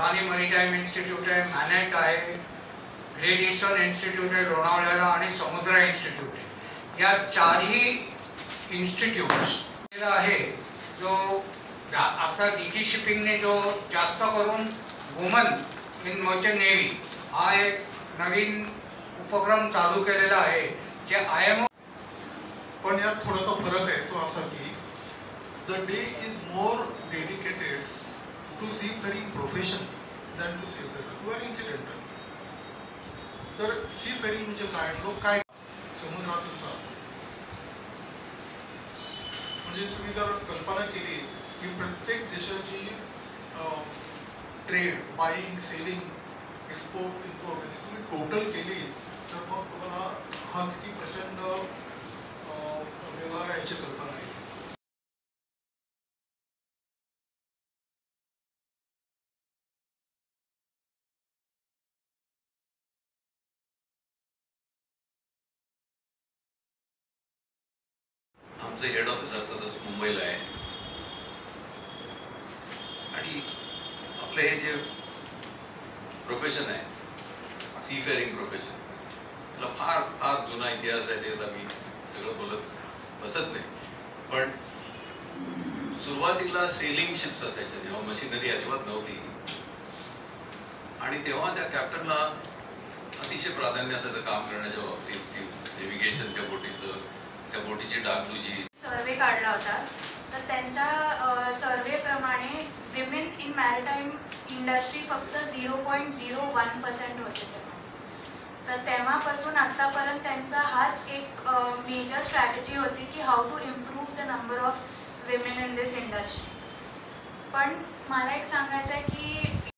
Adani मरीटाईम institute आहे, Manet आहे, great eastern institute आहे लोणावळ्याला आणि समुद्रा इन्स्टिट्यूट आहे. या चारही इन्स्टिट्यूट्स आहे जो आता डीजी शिपिंगने जो जास्त करून वुमन इन मर्चंट नेव्ही हा एक नवीन उपक्रम चालू केलेला आहे जे IMO. पण यात थोडासा फरक आहे तो असा की the day is more dedicated to seafaring profession than to seafaring वर इन्सिडेंटल. तर सी फेरिंग म्हणजे काय, लोक काय समुद्रातून चालतात. म्हणजे तुम्ही जर कल्पना केली की प्रत्येक देशाची trade, buying, selling, export, import याची तुम्ही टोटल केली तर मग तुम्हाला हा किती प्रचंड व्यवहार याची कल्पना आहे. आमचं हेड ऑफिस अर्थातच मुंबईला आहे आणि आपलं हे जे प्रोफेशन आहे सी फेअरिंग प्रोफेशन त्याला फार फार जुना इतिहास आहे. ते आता मी सगळं बोलत बसत नाही, पण सुरुवातीला सेलिंग शिप्स असायच्या जेव्हा मशिनरी अजिबात नव्हती आणि तेव्हा त्या कॅप्टनला अतिशय प्राधान्य असायचं काम करण्याच्या बाबतीत. नेव्हिगेशन त्या बोटीचं, त्या बोटीची डागडुजी. सर्वे काढला होता तर त्यांच्या सर्वेप्रमाणे विमेन इन मॅरिटाईम इंडस्ट्री फक्त 0.01% होते तेव्हा. तर तेव्हापासून आत्तापर्यंत त्यांचा हाच एक मेजर स्ट्रॅटेजी होती की how to improve the number of women in this industry. पण मला एक सांगायचं आहे की